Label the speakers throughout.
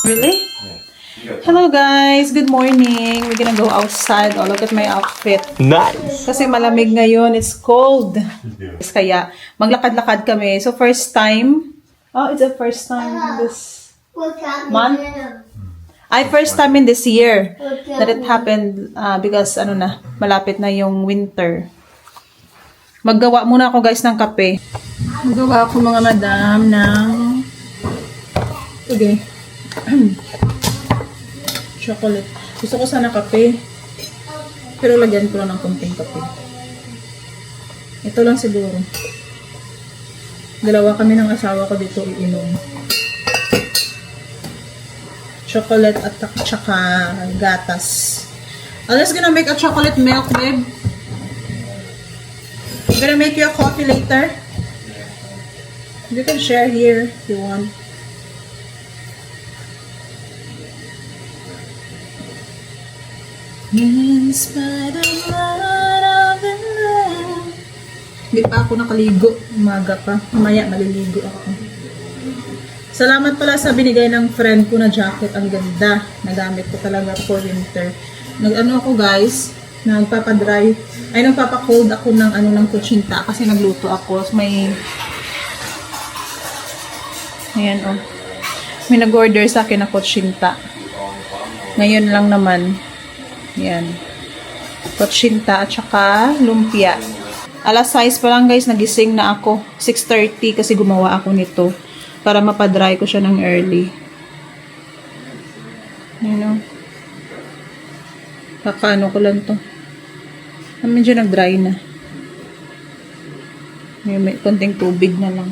Speaker 1: Really? Hello guys, good morning. We're gonna go outside. Oh, look at my outfit.
Speaker 2: Nice!
Speaker 1: Kasi malamig ngayon, it's cold. Kaya maglakad-lakad kami. So first time, it's the first time this month. First time in this year that it happened because malapit na yung winter. Maggawa muna ako guys ng kape. Maggawa ako mga madam ng chocolate. Gusto ko sana kape. Pero lagyan ko lang ng konting kape. Ito lang siguro. Dalawa kami ng asawa ko dito iinom. Chocolate at saka gatas. I'm just gonna make a chocolate milk, babe. I'm gonna make you a coffee later. You can share here if you want. In spite of what I've been there. Hindi pa ako nakaligo. Umaga pa. Mamaya maliligo ako. Salamat pala sa binigay ng friend ko na jacket. Ang ganda. Nagamit ko talaga for winter. Nag-ano ako guys. Nagpapadry. Nagpapacold ako ng kutsinta. Kasi nagluto ako. So, may ayan may nag-order sa akin na kutsinta. Ngayon lang naman. Yan. Kutsinta at saka lumpia. Alas 6 pa lang guys, nagising na ako. 6:30 kasi gumawa ako nito. Para mapadry ko siya ng early. Kakaano ko lang to. Medyo nag-dry na. May konting tubig na lang.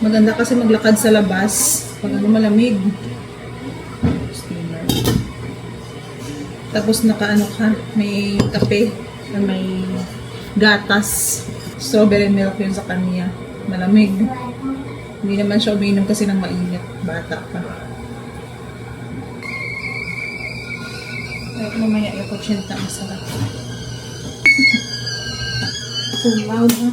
Speaker 1: Maganda kasi maglakad sa labas. Pag malamig. Tapos nakaano ka, may kape, may gatas, strawberry milk yun sa kanya. Malamig. Hindi naman siya umiinom kasi ng mainit. Bata pa. Ay, mamaya yung kutsinta masarap. So loud, ha?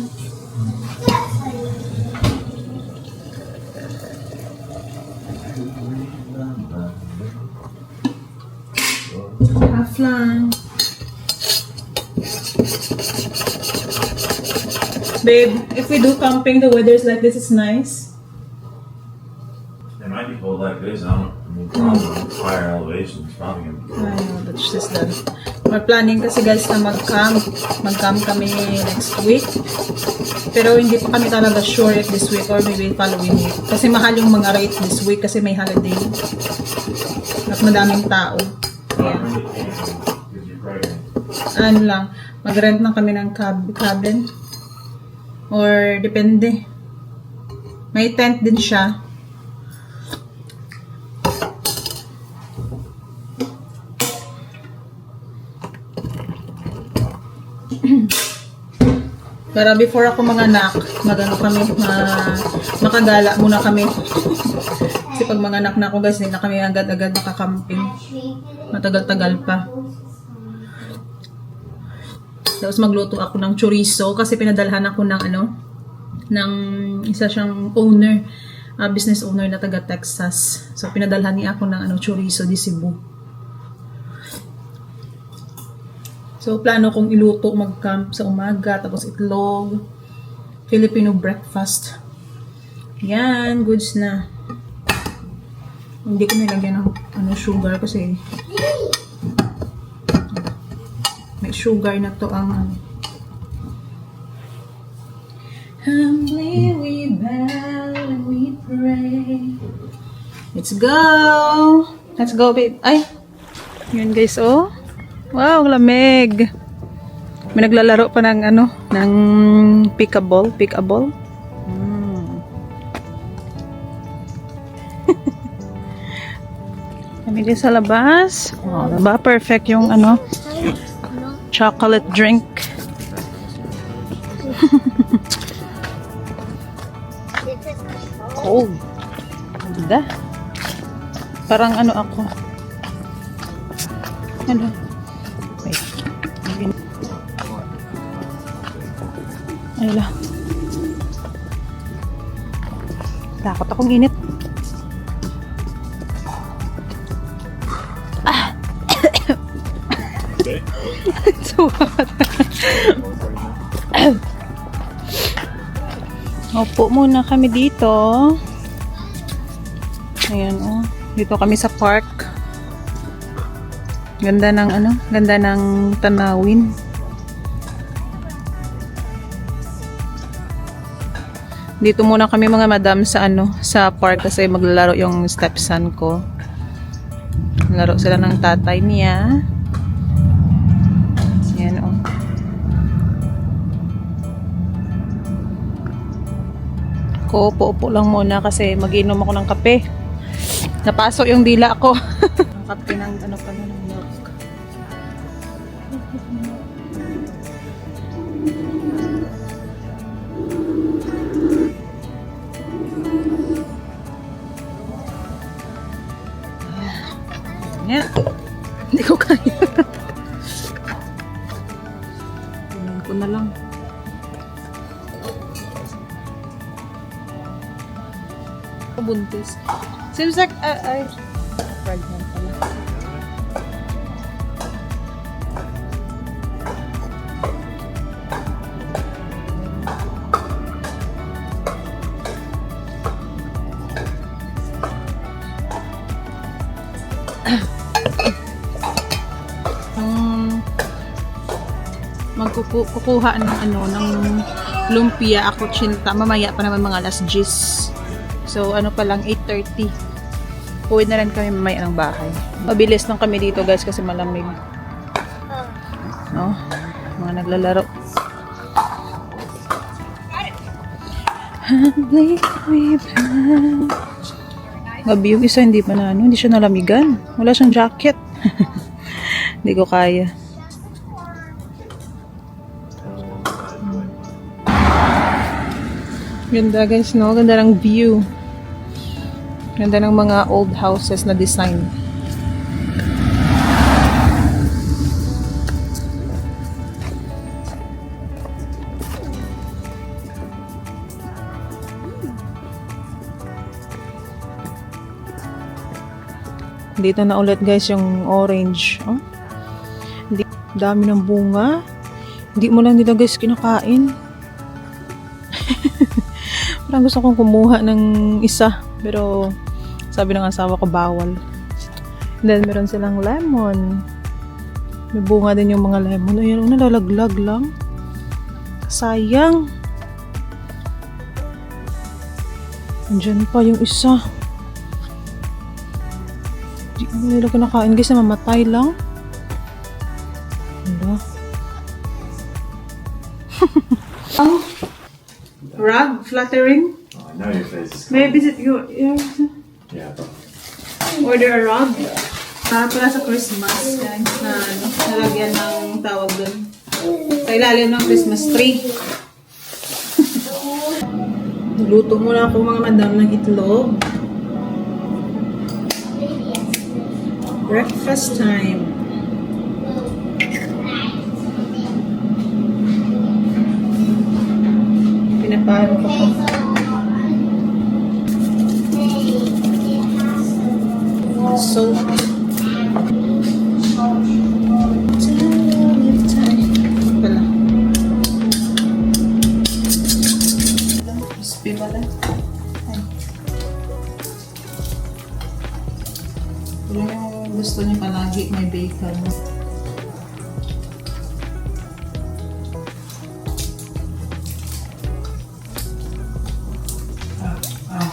Speaker 1: Half lang. Babe, if we do camping, the weather is like this, it's nice.
Speaker 3: It might be cold like this. Probably higher elevations. Probably gonna be cold.
Speaker 1: I know, that's just that. We're planning kasi guys na mag-camp. Mag-camp kami next week. Pero hindi pa kami talaga sure if this week or maybe following week. Kasi mahal yung mga rate this week kasi may holiday. At madaming tao. Lang, mag-rent na kami ng cabin. Or depende. May tent din siya. Para before ako manganak, makagala muna kami. Kasi pag manganak na ako guys, hindi na kami agad-agad makakamping. Matagal-tagal pa. Tapos magluto ako ng chorizo kasi pinadalhan ako ng isa siyang owner, business owner na taga Texas. So pinadalhan niya ako ng chorizo di Cebu. So plano kong iluto mag-camp sa umaga, tapos itlog, Filipino breakfast. Yan, goods na. Hindi ko nilagyan ng sugar kasi may sugar na to ang humbly we bow and we pray. Let's go babe. Ay, yun guys, wow, lamig. May naglalaro pa ng ng pickable. Lamig sa labas. Diba? Perfect yung chocolate drink. Cold. Ganda. Parang ako. Wait. Ayla. Takot akong init. So hot. Opo muna kami dito. Ayan, oh. Dito kami sa park. Ganda ng ganda ng tanawin. Dito muna kami mga madam sa sa park kasi maglalaro yung stepson ko. Laro sila ng tatay niya. Ayan, oh. Upo-upo lang muna kasi mag-inom ako ng kape. Napasok yung dila ko. Kape ng pa na ng milk. Yan. Hindi ko kaya. Tingnan ko na lang. Buntis. Seems like I pregnant pala. Kukuha ng ng lumpia ako chinta. Mamaya pa naman mga alas 10. So, pa lang, 8:30. Uwi na rin kami mamaya ng bahay. Mabilis lang kami dito, guys, kasi malamig. No? Mga naglalaro. Gabi yung isa, hindi pa na, hindi siya nalamigan. Wala siyang jacket. Hindi ko kaya. Ganda, guys, no? Ganda ng view. Ganda ng mga old houses na design. Dito na ulit, guys, yung orange. Oh? Dami ng bunga. Hindi mo lang nila, guys, kinakain. Parang gusto kong kumuha ng isa. Pero sabi ng asawa ko bawal. And then meron silang lemon. May bunga din yung mga lemon. Ayan, nalalaglag lang. Sayang. Andyan pa yung isa. Hindi ko nila kinakain kasi mamatay lang. Wala. Rug fluttering.
Speaker 3: Oh, I know your face is cold.
Speaker 1: Maybe is it your
Speaker 3: Yeah.
Speaker 1: order a rug? Para pala sa Christmas, guys, na nalagyan ng tawag doon. Sa ilalim ng Christmas tree. Luto muna ako mga madam ng itlog. Breakfast time. Pinapahalo ko po. Salt. Pala. Crispy pala. Ay. Ito yung gusto niyo palagi, may bacon.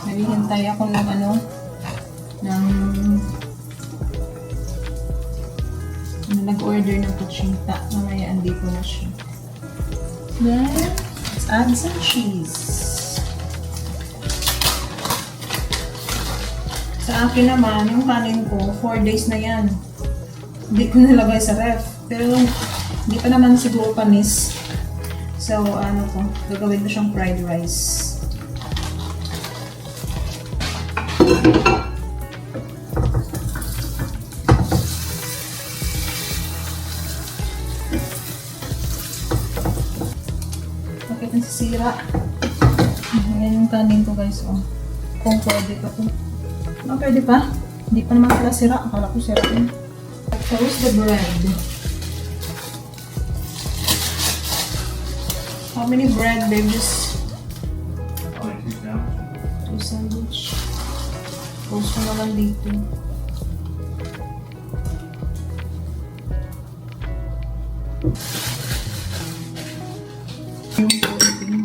Speaker 1: Naghihintay ako ng nag-order ng kuchinta. Mamaya andito na siya. Then, let's add some cheese. Sa akin naman, yung kanin ko, 4 days na yan. Hindi ko nilagay sa ref. Pero, hindi pa naman siguro panis. So, gagawin ko siyang fried rice. Bakit nasisira? Ayan yung kanin ko, guys. Oh. Kung pwede pa po. Pwede pa? Hindi pa naman pala sira. Akala ko sira yun. Toast the bread. How many bread, babies?
Speaker 3: Only 2 sandwiches.
Speaker 1: 2 sandwich. Post ko na lang dito. Yung coating.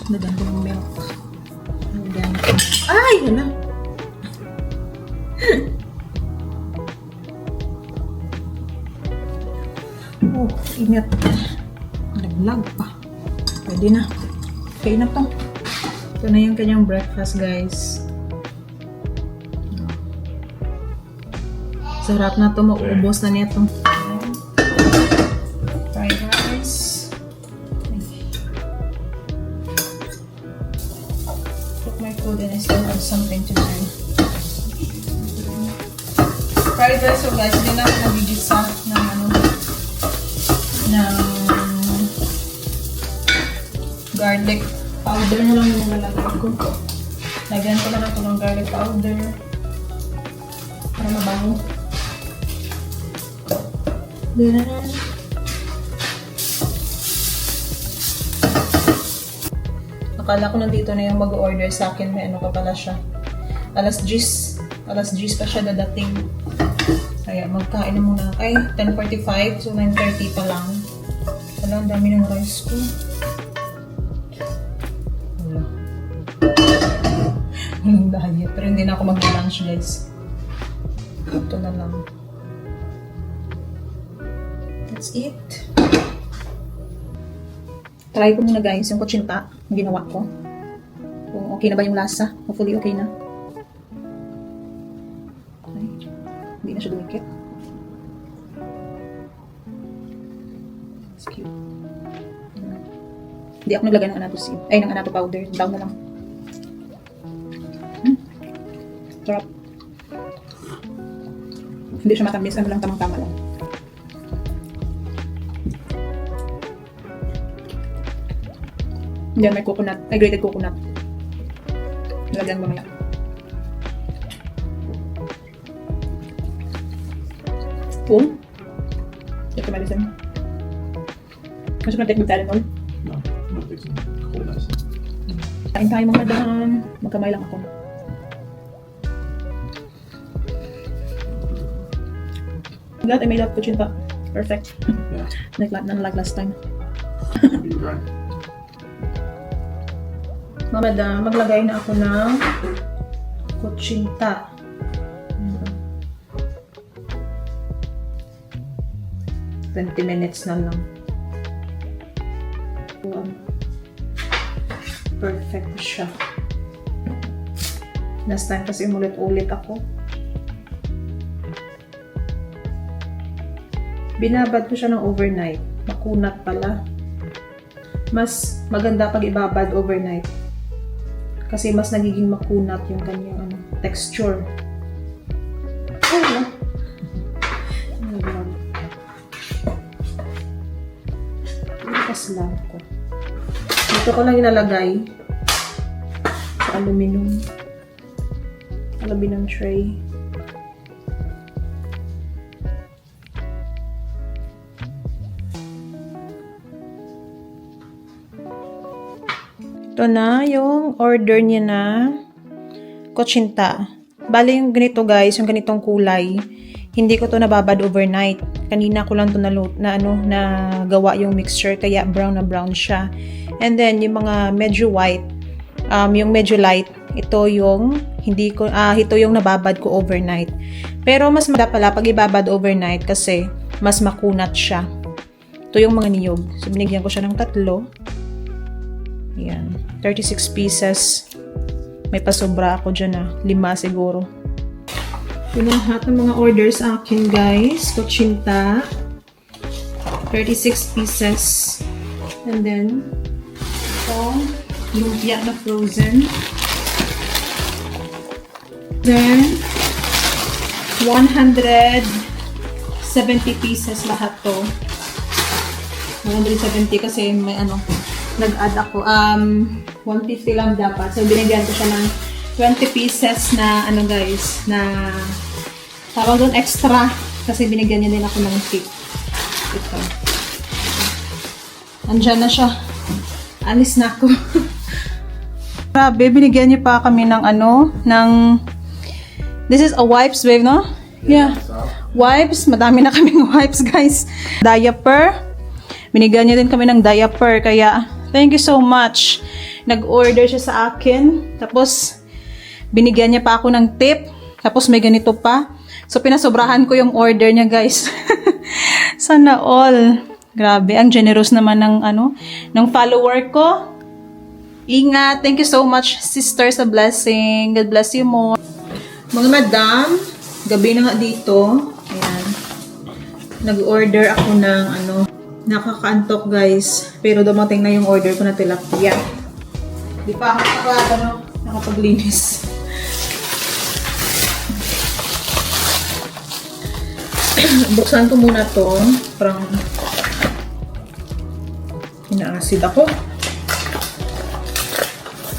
Speaker 1: Naganda yung milk. Organic. Ay! Hala! Oh, ingat. Naglag pa. Pwede na. Okay na to. Ito na yung kanyang breakfast, guys. Sarap na to. Maubos na niya to. Fried rice. Put my food and I still have something to do. Fried rice, so guys, hindi na ako nagigisa ng ano, ng garlic powder na lang yung nilalagay ko. Lagyan ko na lang ito ng garlic powder para mabango. Then, akala ko nandito na yung mag-order sa akin. May ano pa pala siya. Alas 10 pa siya dadating. Kaya magkain na muna. Ay, 10:45. So, 9:30 pa lang. Wala, ang dami ng rice ko. Wala. Walang diet. Pero hindi na ako mag-lunch, guys. Ito na lang. That's it. Try ko muna, guys, yung kutsinta. Yung ginawa ko. Kung okay na ba yung lasa. Hopefully, okay na. Hindi na siya dumikit. It's cute. Hindi ako naglagay ng anato seed. Ay, ng anato powder. Down na lang. Sarap. Hindi siya matamis. Ano lang, tamang-tama lang. Diyan may coconut. Ay, grated coconut. Nilagyan mo mamaya. Cool. Ito medicine. Mas mag-take with Tylenol.
Speaker 3: No, I'm gonna fix some cold ice.
Speaker 1: Kain tayo mga daan. Magkamay lang ako. Glad I made up kutsinta. Perfect.
Speaker 3: Yeah,
Speaker 1: Like last time.
Speaker 3: be dry.
Speaker 1: Mamada, maglagay na ako ng kutsinta. 20 minutes na lang. Wow. Perfect siya. Last time kasi umulit-ulit ako. Binabad ko siya ng overnight. Makunat pala. Mas maganda pag ibabad overnight. Kasi mas nagiging makunat yung kanyang texture. Oh, no. Likas lang ko. Dito ko lang ilalagay sa aluminum tray. Ito na yung order niya na kutsinta. Bale yung ganito, guys, yung ganitong kulay. Hindi ko to nababad overnight. Kanina ko lang to na gawa yung mixture, kaya brown na brown siya. And then yung mga medyo white, yung medyo light, ito yung ito yung nababad ko overnight. Pero mas maganda pala pag ibabad overnight kasi mas makunat siya. Ito yung mga niyog. So binigyan ko siya ng 3. Ayan, 36 pieces. May pasobra ako dyan 5 siguro. Yung lahat ng mga orders akin, guys. Kutsinta. 36 pieces. And then, ito, lumpia na frozen. Then, 170 pieces lahat to. 170 kasi may nag-add ako. 150 lang dapat. So, binigyan ko siya ng 20 pieces na ano guys, na tawag doon extra kasi binigyan niya din ako ng tip. Ito. Andyan na siya. Alis na ako. Grabe, binigyan niya pa kami ng ano, ng this is a wipes, babe, no? Yeah. Wipes. Madami na kaming wipes, guys. Diaper. Binigyan niya din kami ng diaper. Kaya, thank you so much. Nag-order siya sa akin. Tapos, binigyan niya pa ako ng tip. Tapos, may ganito pa. So, pinasobrahan ko yung order niya, guys. Sana all. Grabe, ang generous naman ng, ano, ng follower ko. Ingat. Thank you so much, sister, sa blessing. God bless you more. Mga madam, gabi na nga dito. Ayan. Nag-order ako ng, ano, nakakaantok, guys. Pero dumating na yung order ko na tilapia. Di pa ako nakapaglinis. Buksan ko muna to. Parang inaasid ako.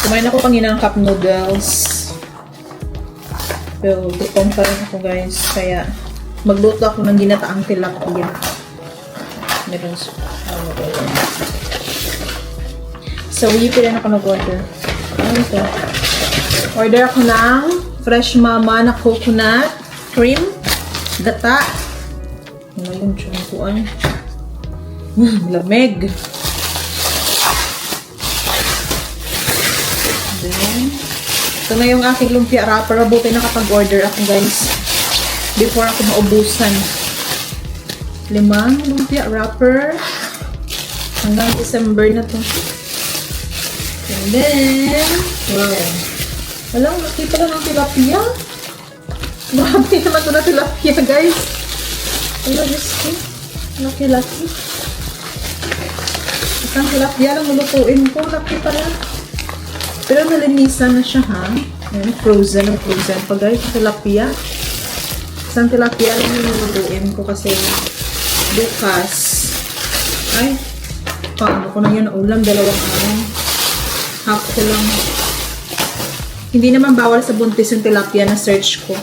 Speaker 1: Kumain ako kanina ng cup noodles. Pero gutom pa rin ako guys. Kaya magluto ako ng ginataang tilapia. Meron so, wipi rin ako nag-order. Ano ito? Order ako ng Fresh Mama na coconut cream. Gata. Ano yung tiyangkuan? Lamig. Then, ito na yung aking lumpia wrapper. Buti nakapag-order ako guys. Before ako maubusan. 5 lumpia wrapper. Hanggang December na to. And then, wow. Alam, laki pala ng tilapia. Grabe naman ito na tilapia, guys. Alam, gusto. Laki-laki. Isang tilapia lang lulutuin ko. Laki pala. Pero nalinisan na siya, ha? Ayan, frozen. Pa, guys, tilapia. Isang tilapia lang lulutuin ko kasi bukas. Ay, paano ko na yun ulam? 2 araw. Half ko lang. Hindi naman bawal sa buntis yung tilapia na search ko.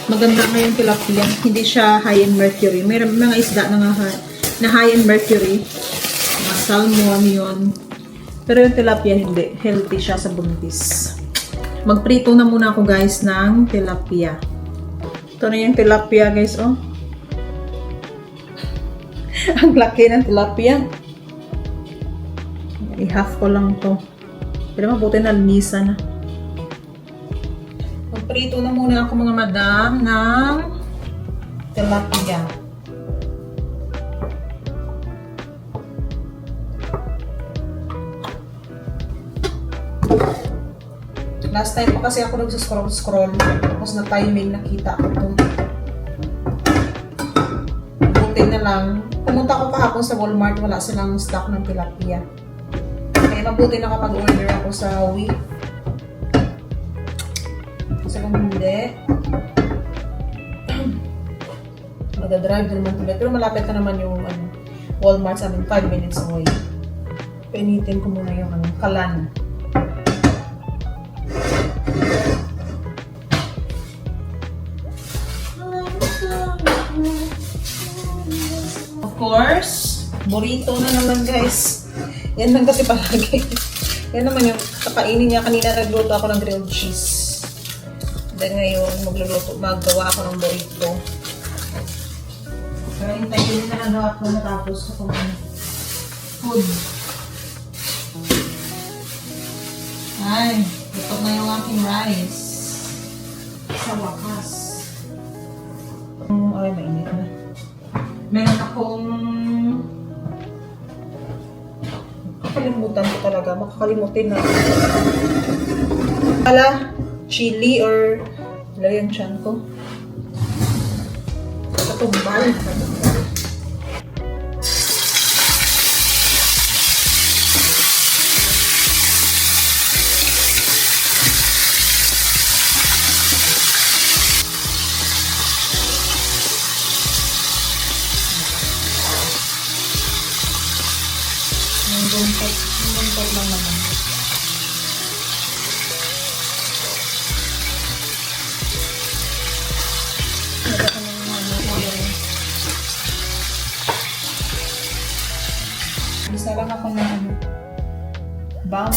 Speaker 1: Maganda nga yung tilapia. Hindi siya high in mercury. May mga isda na nga na high in mercury. Mga salmon yun. Pero yung tilapia hindi. Healthy siya sa buntis. Magprito na muna ako guys ng tilapia. Ito na yung tilapia guys, oh. Ang laki ng tilapia. I-half ko lang to. Pero mabuti na linisan na. Magprito na muna ako mga madam ng tilapia. Last time pa kasi ako nagsuscroll. Tapos na timing nakita ko to. Buti na lang. Pumunta ko kahapon sa Walmart. Wala silang stock ng tilapia. Kaya mabuti nakapag-order ako sa week. Kasi kung hindi, mag-drive na naman tuloy. Pero malapit na naman yung Walmart sa amin. 5 minutes away. Painitin ko muna yung kalan. Of course, burrito na naman guys. Yan lang kasi palagi. Yan naman yung kakainin niya. Kanina nagluto ako ng grilled cheese. Then ngayon, maggawa ako ng burrito. Pero hintayin na lang ako natapos ko kung food. Ay, ito na yung aking rice. Sa wakas. Ay, mainit na. Meron akong kakalimutan ko talaga. Makakalimutin na. Pala, chili or wala yung tiyan ko. Katumbal. Yung buntot lang naman. bawang,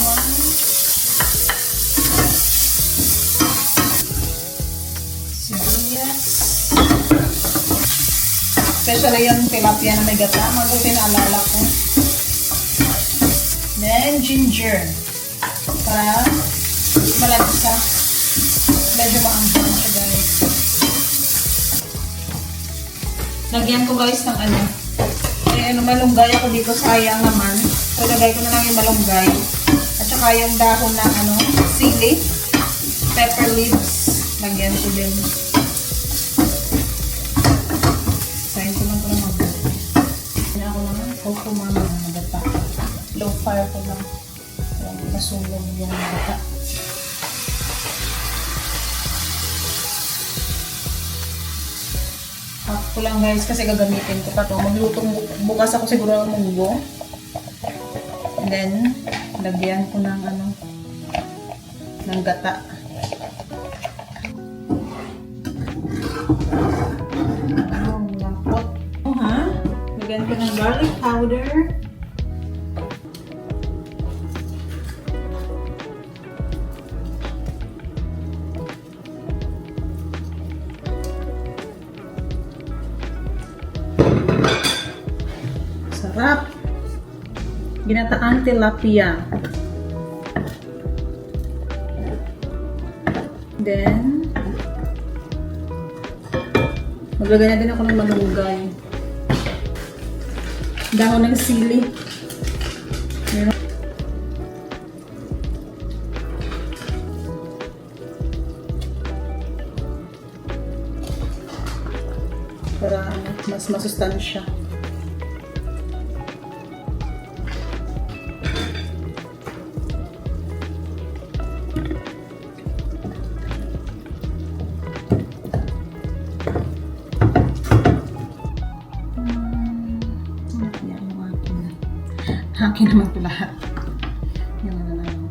Speaker 1: sibuyas, especially yung tilapia na may gata, mabuti na alala ko. Then, ginger. Para malagsa. Medyo maanghang siya, guys. Lagyan ko, guys, ng ano. Malunggay ako dito. Sayang naman. So, lagay ko na lang yung malunggay. At saka yung dahon ng ano, sili. Pepper leaves. Lagyan ko din. Sayin ko lang ko naman. Kaya ako naman. Opo, mama. Nagata. Low fire ko lang. Ayan, nasunog yung nagata. Half ko lang, guys, kasi gagamitin ko pa to. Maglutong bukas ako siguro ng munggo. And then, lagyan ko ng ano, ng gata. Lapot. Lagyan ko ng garlic powder. Sarap. Ginataang tilapia. Then, maglagay na din ako ng malunggay. Dahon ng sili. Meron. Para mas masustansya. Akin naman ito lahat. Yung ano na yung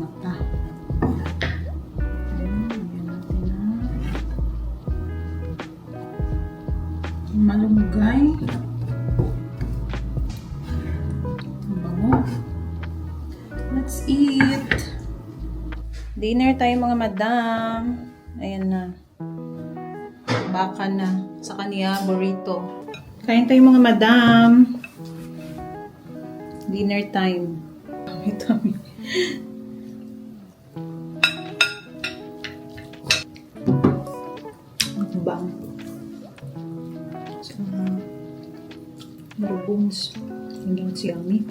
Speaker 1: mata. Lagyan natin na malunggay. Ang bango. Let's eat! Dinner tayo mga madam. Ayan na. Baka na. Sa kanya, burrito. Kain tayo mga madam. Dinner time. Ito. Bang. So, marubungs. Hanggang si Ami.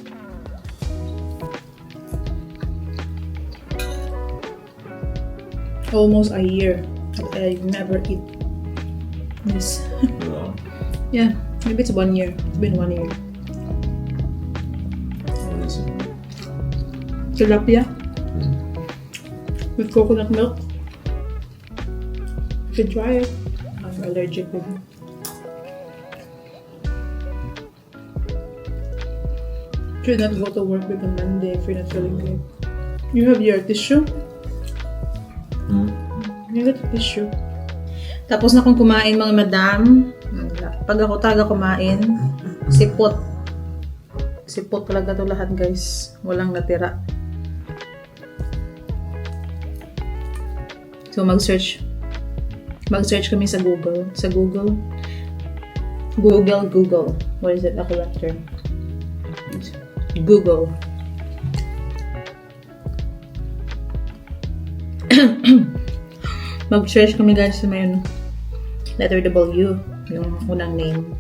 Speaker 1: Almost a year. I never eat this. Yeah, maybe it's 1 year. It's been 1 year. Tilapia with coconut milk. You should try it. I'm allergic with it. Should not go to work with on Monday if you're not feeling good. You have your tissue? You got a tissue. Tapos na akong kumain mga madam. Pag ako talaga kumain, sipot. Sipot talaga to lahat guys. Walang natira. So mag-search kami sa Google. Sa Google. What is it? A correct term. Google. Mag-search kami guys sa may letter W, yung unang name.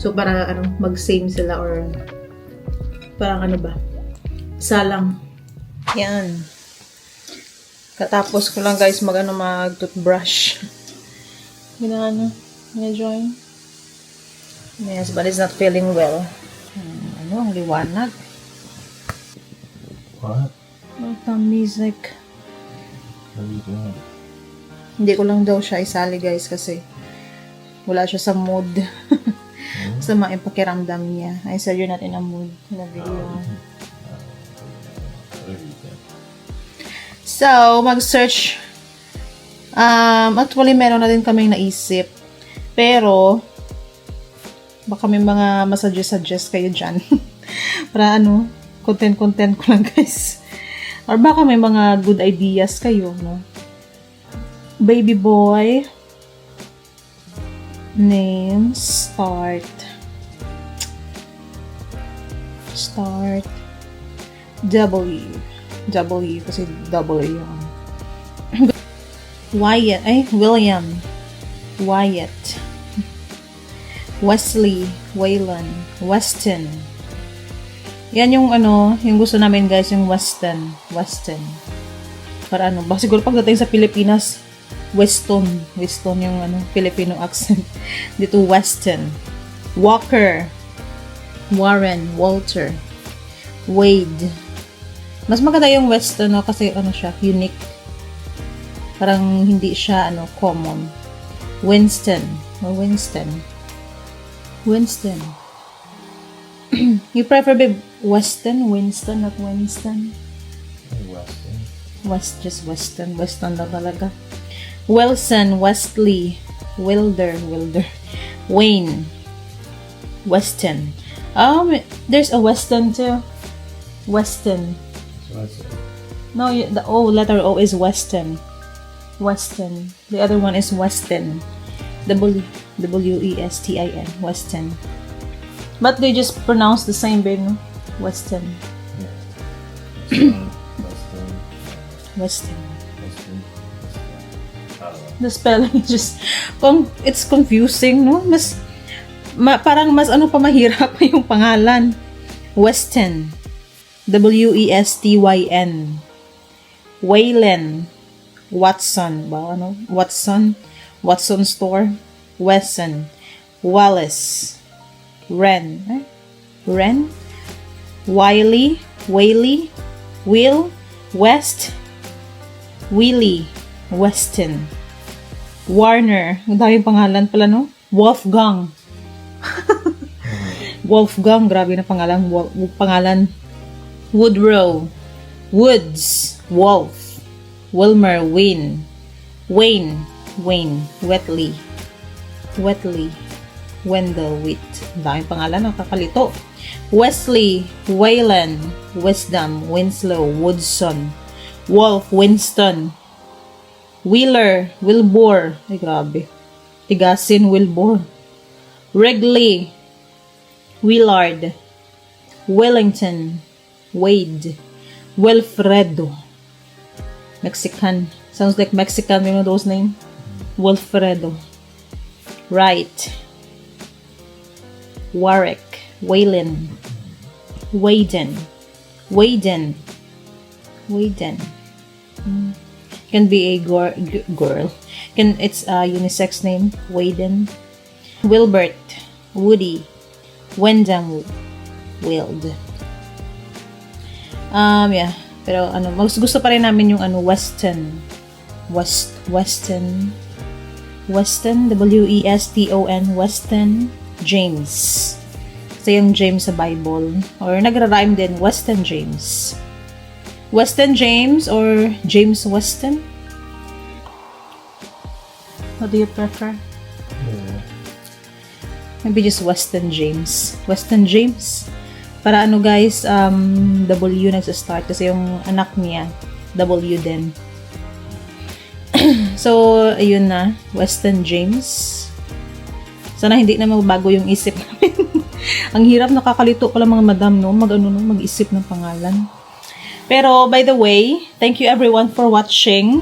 Speaker 1: So para mag-same sila or parang isa lang. Yan. Katapos ko lang guys mag-toothbrush. Gina-join. Yes, but it's not feeling well. Ang liwanag.
Speaker 3: What?
Speaker 1: My tummy is like...
Speaker 3: What are you doing?
Speaker 1: Hindi ko lang daw siya isali guys kasi wala siya sa mood. Sama yung pakiramdam niya. I said you're not in a mood na video. So, mag-search. Actually, meron na din kaming naisip. Pero, baka may mga masuggest kayo dyan. Para content ko lang, guys. Or baka may mga good ideas kayo, no? Baby boy. Name. Start. W. Kasi double A yung Wyatt. William. Wyatt. Wesley. Waylon. Weston. Yan yung yung gusto namin, guys, yung Weston. Para baka siguro pagdating sa Pilipinas, Weston yung Filipino accent. Dito Weston. Walker. Warren. Walter. Wade. Mas maganda yung Weston, kasi siya, unique. Parang hindi siya common. Winston. You prefer Weston, not Winston? Just Weston na talaga. Wilson, Wesley, Wilder, Wayne, Weston. There's a Weston too. Weston. No, the letter O is Weston. The other one is Weston. W-E-S-T-I-N. Weston. But they just pronounce the same, babe, no? Weston. Weston. The spelling is just, it's confusing, no? Parang mas pa mahirap pa yung pangalan. Weston. W-E-S-T-Y-N. Waylon. Watson. Watson store. Wesson. Wallace. Ren. Wiley. Will. West. Willie. Weston. Warner. Ang daming pangalan pala, no? Wolfgang. Grabe na pangalan. Woodrow. Woods. Wolf. Wilmer. Wayne. Wetley. Wendell. Witt. Ang daming pangalan, nakakalito. Wesley. Wayland. Wisdom. Winslow. Woodson. Wolf. Winston. Wheeler. Wilbur. Ay, grabe. Tigasin. Wilbur. Wrigley. Willard. Wellington. Wade. Wilfredo. Mexican. Sounds like Mexican, you know those names? Wilfredo. Wright. Warwick. Waylon. Wayden. Can be a girl. It's a unisex name. Wayden. Wilbert. Woody. Wendang. Wild. Yeah. Pero mas gusto pa rin namin yung Weston. Weston. W-E-S-T-O-N. Weston. James. Kasi yung James sa Bible. Or nagra-rhyme din. Weston James. Weston James or James Weston? What do you prefer?
Speaker 2: Yeah.
Speaker 1: Maybe just Weston James. Para guys, W nagsa-start kasi yung anak niya, W din. So, ayun na. Weston James. Sana hindi na mabago yung isip namin. Ang hirap, nakakalito pala mga madam, no? Mag-isip ng pangalan. Pero, by the way, thank you everyone for watching.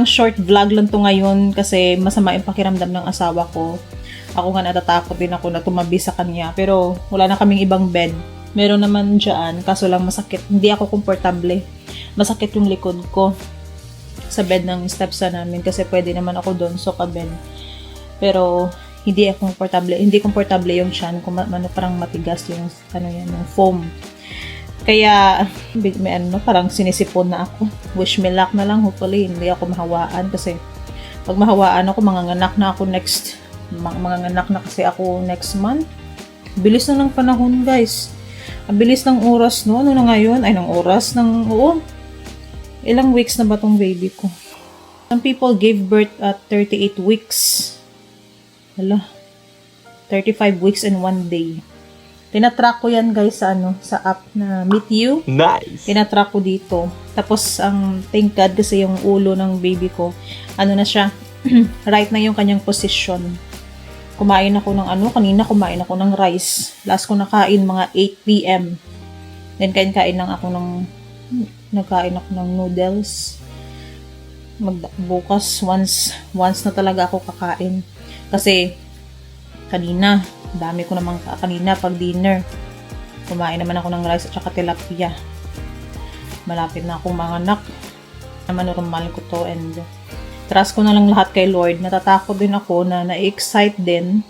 Speaker 1: Short vlog lang to ngayon kasi masama yung pakiramdam ng asawa ko. Ako nga natatakot din ako na tumabi sa kanya. Pero, wala na kaming ibang bed. Meron naman dyan, kaso lang masakit. Hindi ako komportable. Masakit yung likod ko sa bed ng stepson namin kasi pwede naman ako doon so ka-bed. Pero, hindi ako komportable. Hindi komportable yung tiyan kung parang matigas yung yung foam. Kaya, parang sinisipon na ako. Wish me luck na lang. Hopefully, hindi ako mahawaan kasi pag mahawaan ako, manganganak na ako next month. Bilis na ng panahon, guys. Ang bilis ng oras, no? Ano na ngayon? Ilang weeks na ba tong baby ko? Some people gave birth at 38 weeks. 35 weeks and 1 day. Tinatrack ko yan guys sa sa app na Meet You.
Speaker 2: Nice.
Speaker 1: Tinatrack ko dito. Tapos ang thank God kasi yung ulo ng baby ko, ano na siya, right na yung kanyang position. Kumain ako ng kanina kumain ako ng rice. Last ko nakain mga 8 p.m. Then kain lang ako nagkain ako ng noodles. Bukas once na talaga ako kakain. Kasi kanina pag dinner. Kumain naman ako ng rice at saka tilapia. Malapit na akong manganak. Normal ko to and trust ko na lang lahat kay Lord. Natatakot din ako na na-excite din.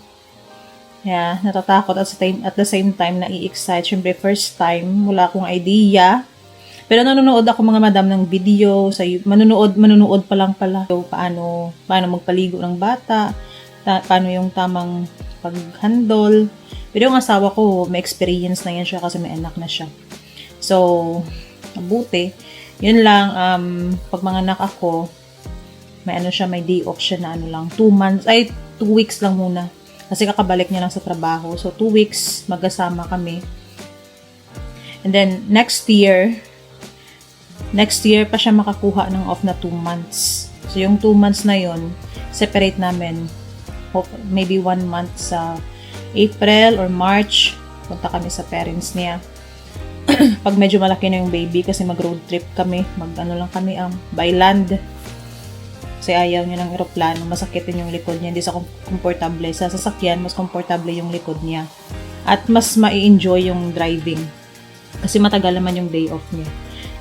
Speaker 1: Yeah, natatakot at the same time na-excite. Siyempre first time, wala akong idea. Pero nanonood ako mga madam ng video sa manunood pa lang pala. So, paano magpaligo ng bata, paano yung tamang pag-handle. Pero yung asawa ko, may experience na yan siya kasi may anak na siya. So, mabuti. Yun lang, pag manganak ako, may day off siya na 2 weeks lang muna. Kasi kakabalik niya lang sa trabaho. So, 2 weeks, magkasama kami. And then, next year pa siya makakuha ng off na 2 months. So, yung 2 months na yon separate namin. Maybe 1 month sa April or March. Punta kami sa parents niya. Pag medyo malaki na yung baby, kasi mag-road trip kami. Lang kami by land. Kasi ayaw niya ng eroplano. Masakit din yung likod niya. Hindi sa komportable. Sa sasakyan, mas komportable yung likod niya. At mas ma-enjoy yung driving. Kasi matagal naman yung day off niya.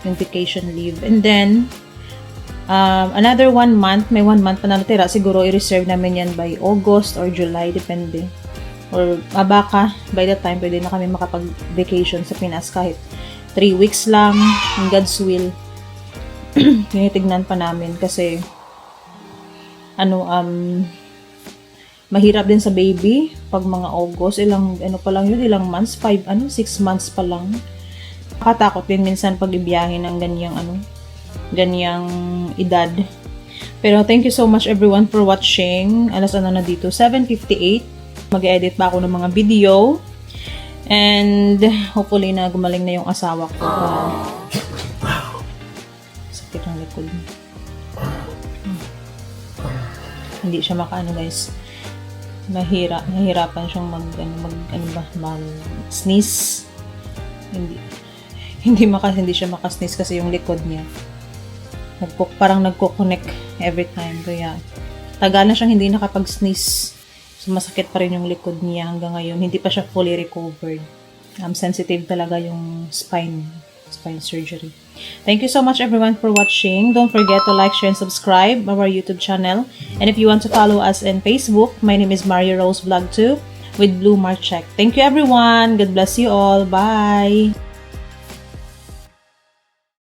Speaker 1: Yung vacation leave. And then, another 1 month, may 1 month pa na natira. Siguro i-reserve namin yan by August or July, depende. Or baka, by the time, pwede na kami makapag-vacation sa Pinas kahit 3 weeks lang, in God's will. Tinitignan pa namin kasi mahirap din sa baby pag mga August, ilang months, 6 months pa lang. Nakatakot din minsan pag ibiyahin ng ganyang edad. Pero thank you so much everyone for watching. Alas na dito, 7:58. Mag-edit pa ako ng mga video. And hopefully na gumaling na yung asawa ko. Sakit ng likod. Hindi siya guys. Nahihirapan siyang mag-sneeze. Hindi siya makasneeze kasi yung likod niya. Parang nagko-connect every time. Kaya tagal na siyang hindi nakapag-sneeze. So, masakit pa rin yung likod niya hanggang ngayon. Hindi pa siya fully recovered. Sensitive talaga yung spine surgery. Thank you so much everyone for watching. Don't forget to like, share, and subscribe our YouTube channel. And if you want to follow us on Facebook, my name is Mario Rose Vlog 2 with Blue Mark Check. Thank you everyone. God bless you all. Bye!